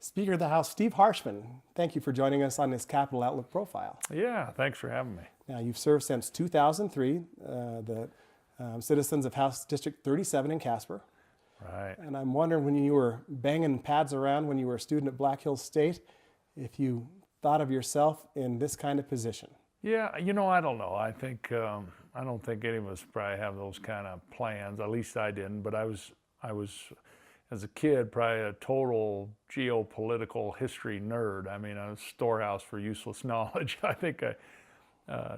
Speaker of the House, Steve Harshman, thank you for joining us on this Capital Outlook profile. Yeah, thanks for having me. Now, you've served since 2003, the citizens of House District 37 in Casper. Right. And I'm wondering, when you were banging pads around when you were a student at Black Hills State, if you thought of yourself in this kind of position. Yeah, I don't know. I don't think any of us probably have those kind of plans. At least I didn't. But I was, as a kid, probably a total geopolitical history nerd. I mean, a storehouse for useless knowledge. I think I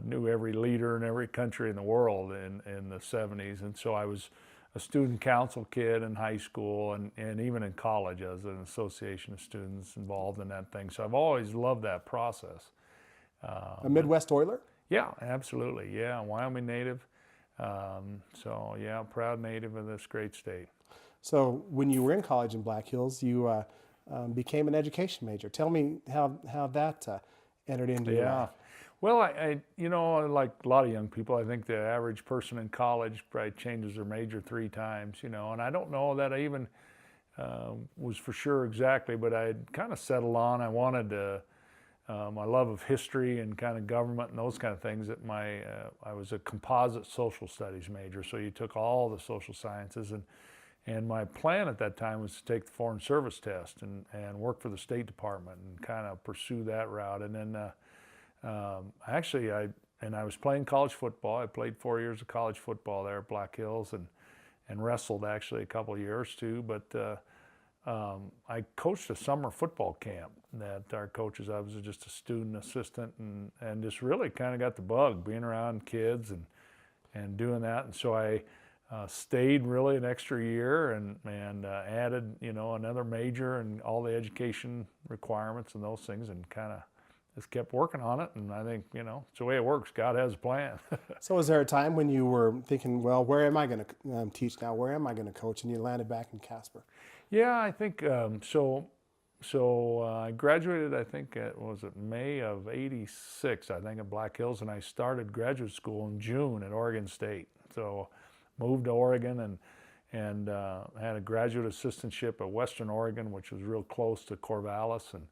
knew every leader in every country in the world in the 70s. And so I was a student council kid in high school and even in college as an association of students involved in that thing. So I've always loved that process. A Midwest Oiler? Yeah, absolutely. Yeah, Wyoming native. So yeah, proud native of this great state. So when you were in college in Black Hills, you became an education major. Tell me how that entered into your life. Well, like a lot of young people, I think the average person in college probably changes their major 3 times, and I don't know that I even was for sure exactly, but I kind of settled on, I wanted to, my love of history and kind of government and those kind of things. I was a composite social studies major, so you took all the social sciences, and my plan at that time was to take the Foreign Service test and work for the State Department and kind of pursue that route. And then I was playing college football. I played 4 years of college football there at Black Hills and wrestled actually a couple of years too. But I coached a summer football camp that our coaches, I was just a student assistant and just really kind of got the bug being around kids and doing that. And so I stayed really an extra year and added, another major and all the education requirements and those things, and kind of just kept working on it. And I think, it's the way it works. God has a plan. So was there a time when you were thinking, well, where am I going to teach now? Where am I going to coach? And you landed back in Casper. Yeah, I think so. I graduated, I think, May of '86, I think, at Black Hills, and I started graduate school in June at Oregon State. So moved to Oregon and had a graduate assistantship at Western Oregon, which was real close to Corvallis, and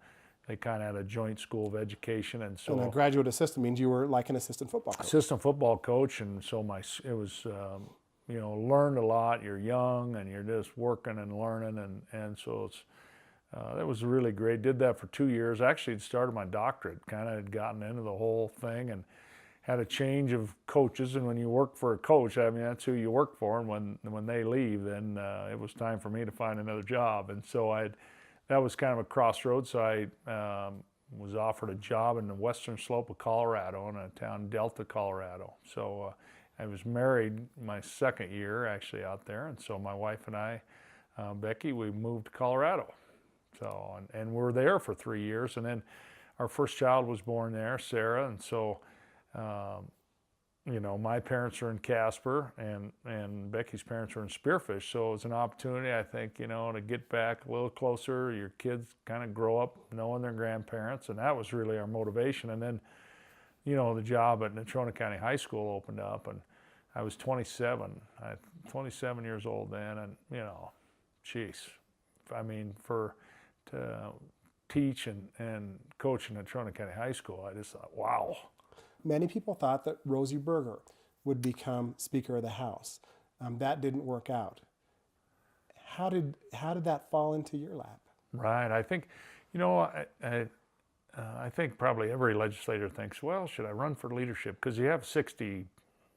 they kind of had a joint school of education. And so a graduate assistant means you were like an assistant football coach. Assistant football coach, and so it was, learned a lot. You're young and you're just working and learning, and so that was really great. Did that for 2 years. Actually, had started my doctorate, kind of had gotten into the whole thing, and had a change of coaches. And when you work for a coach, I mean, that's who you work for. And when they leave, then it was time for me to find another job. And so that was kind of a crossroads. So I was offered a job in the western slope of Colorado, in a town, Delta, Colorado. So I was married my second year actually out there. And so my wife and I, Becky, we moved to Colorado. So, and we're there for 3 years. And then our first child was born there, Sarah. And so, my parents are in Casper and Becky's parents are in Spearfish. So it was an opportunity, I think, to get back a little closer. Your kids kind of grow up knowing their grandparents, and that was really our motivation. And then, the job at Natrona County High School opened up, and I was 27. 27 years old then, and, to teach and coach in Natrona County High School, I just thought, wow. Many people thought that Rosie Berger would become Speaker of the House. That didn't work out. How did that fall into your lap? Right. I think, I think probably every legislator thinks, well, should I run for leadership? Because you have 60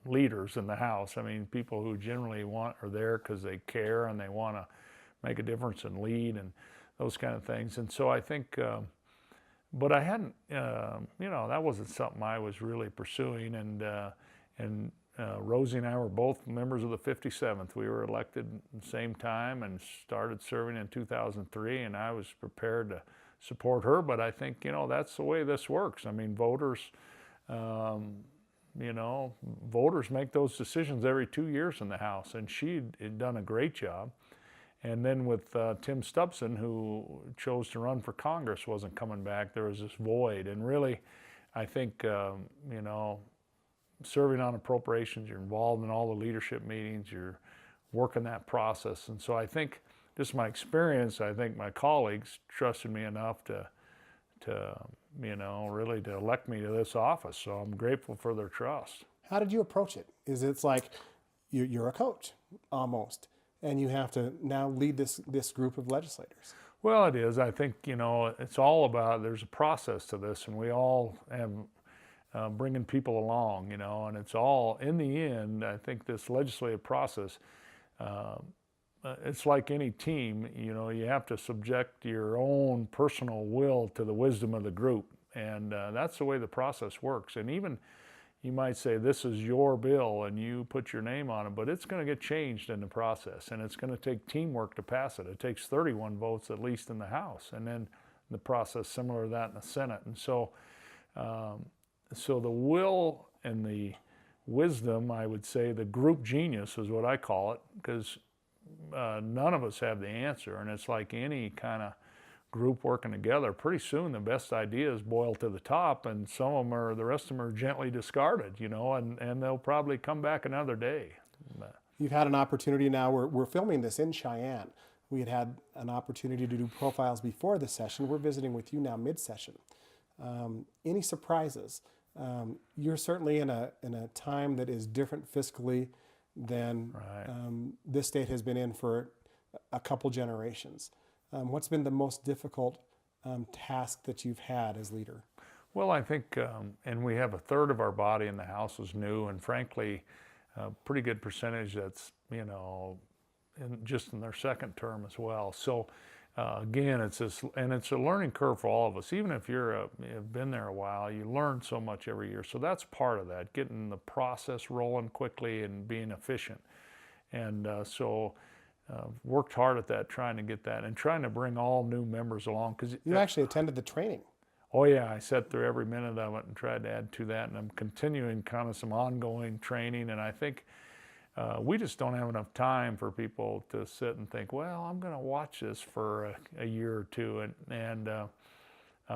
leaders in the House. I mean, people who generally are there because they care and they want to make a difference and lead and those kind of things. And so I think, but I hadn't, that wasn't something I was really pursuing. And Rosie and I were both members of the 57th. We were elected at the same time and started serving in 2003, and I was prepared to support her. But I think, that's the way this works. I mean, voters make those decisions every 2 years in the House, and she had done a great job. And then with Tim Stubson, who chose to run for Congress, wasn't coming back. There was this void. And really, I think, serving on appropriations, you're involved in all the leadership meetings, you're working that process. And so I think just my experience, I think my colleagues trusted me enough to really to elect me to this office. So I'm grateful for their trust. How did you approach it? Is it's like you're a coach almost, and you have to now lead this group of legislators? Well, it is. I think, it's all about, there's a process to this, and we all have bringing people along, and it's all, in the end, I think this legislative process, it's like any team, you have to subject your own personal will to the wisdom of the group. And that's the way the process works. And even you might say, this is your bill and you put your name on it, but it's going to get changed in the process, and it's going to take teamwork to pass it. It takes 31 votes at least in the House, and then the process similar to that in the Senate. And so, so the will and the wisdom, I would say the group genius is what I call it, because none of us have the answer, and it's like any kind of group working together. Pretty soon the best ideas boil to the top, and the rest of them are gently discarded, and they'll probably come back another day. You've had an opportunity now, we're filming this in Cheyenne. We had an opportunity to do profiles before the session. We're visiting with you now mid-session. Any surprises? You're certainly in a time that is different fiscally than this state has been in for a couple generations. What's been the most difficult task that you've had as leader? Well, I think, and we have a third of our body in the House is new, and frankly, a pretty good percentage that's, just in their second term as well. So again, it's a learning curve for all of us. Even if you've been there a while, you learn so much every year. So that's part of that, getting the process rolling quickly and being efficient. And worked hard at that, trying to get that, and trying to bring all new members along. Because you actually attended the training. Oh yeah, I sat through every minute of it and tried to add to that, and I'm continuing kind of some ongoing training. And I think we just don't have enough time for people to sit and think, well, I'm going to watch this for a year or two. And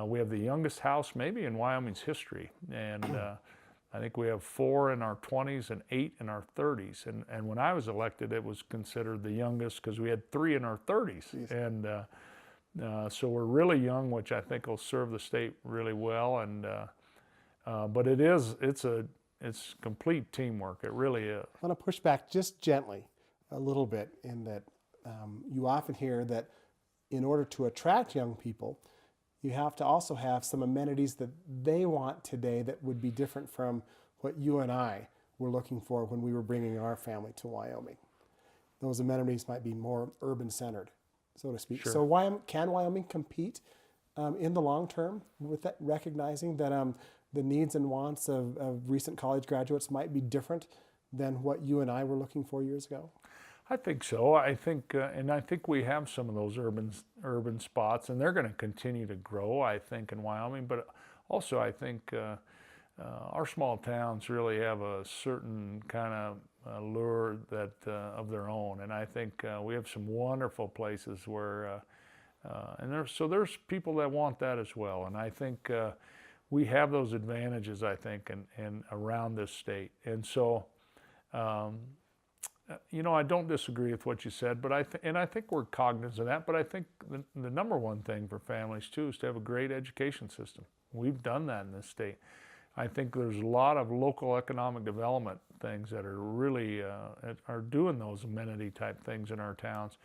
we have the youngest House maybe in Wyoming's history, and I think we have 4 in our 20s and 8 in our 30s. And when I was elected, it was considered the youngest because we had 3 in our 30s. Jeez. And so we're really young, which I think will serve the state really well. And but it's complete teamwork. It really is. I want to push back just gently a little bit in that you often hear that in order to attract young people, you have to also have some amenities that they want today that would be different from what you and I were looking for when we were bringing our family to Wyoming. Those amenities might be more urban-centered, so to speak. Sure. So can Wyoming compete in the long term with that, recognizing that the needs and wants of recent college graduates might be different than what you and I were looking for years ago? I think so. I think we have some of those urban spots, and they're going to continue to grow, I think, in Wyoming. But also, I think our small towns really have a certain kind of allure that of their own, and I think we have some wonderful places where, there's people that want that as well, and I think we have those advantages, I think, and around this state, and so. I don't disagree with what you said, but I think we're cognizant of that. But I think the number one thing for families too is to have a great education system. We've done that in this state. I think there's a lot of local economic development things that are really are doing those amenity type things in our towns,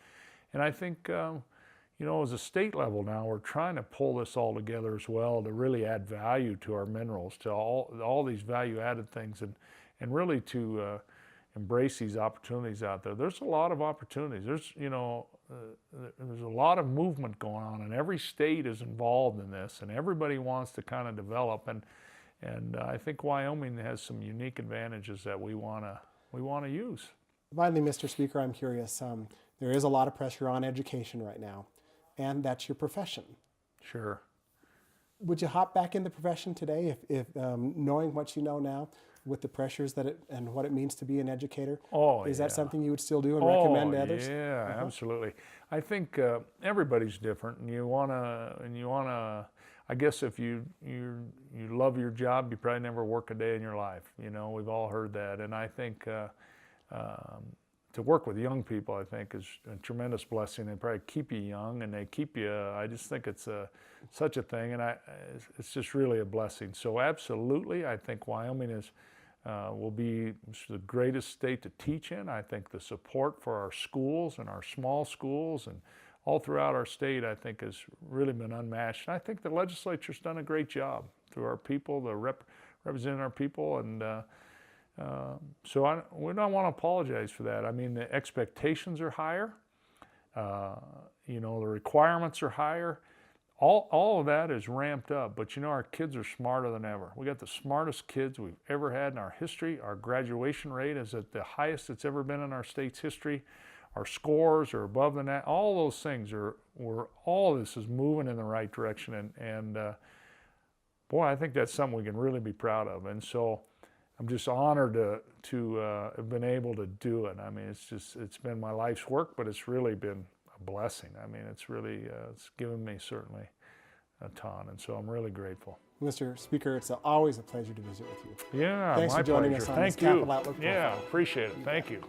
and I think as a state level now we're trying to pull this all together as well to really add value to our minerals, to all these value added things, and really to embrace these opportunities out there. There's a lot of opportunities. There's a lot of movement going on, and every state is involved in this, and everybody wants to kind of develop. And I think Wyoming has some unique advantages that we want to use. Finally, Mr. Speaker, I'm curious. There is a lot of pressure on education right now, and that's your profession. Sure. Would you hop back in the profession today if knowing what you know now, with the pressures and what it means to be an educator? Is that something you would still do and recommend to others? Yeah, absolutely. I think everybody's different, and you wanna. I guess if you love your job, you probably never work a day in your life. We've all heard that, and I think to work with young people, I think, is a tremendous blessing. They probably keep you young, and they keep you. I just think it's such a thing, and it's just really a blessing. So absolutely, I think Wyoming will be the greatest state to teach in. I think the support for our schools and our small schools and all throughout our state, I think, has really been unmatched. And I think the legislature's done a great job through our people, representing our people, and so we don't want to apologize for that. I mean, the expectations are higher. The requirements are higher. All of that is ramped up, but our kids are smarter than ever. We got the smartest kids we've ever had in our history. Our graduation rate is at the highest it's ever been in our state's history. Our scores are above the net. All those things all this is moving in the right direction, and boy, I think that's something we can really be proud of. And so I'm just honored to have been able to do it. I mean, it's been my life's work, but it's really been a blessing. I mean, it's really, it's given me certainly a ton, and so I'm really grateful. Mr. Speaker, it's always a pleasure to visit with you. Yeah, Thanks my for joining pleasure. us on Thank this you. Capital Outlook Yeah, Profile. appreciate it. Thank you.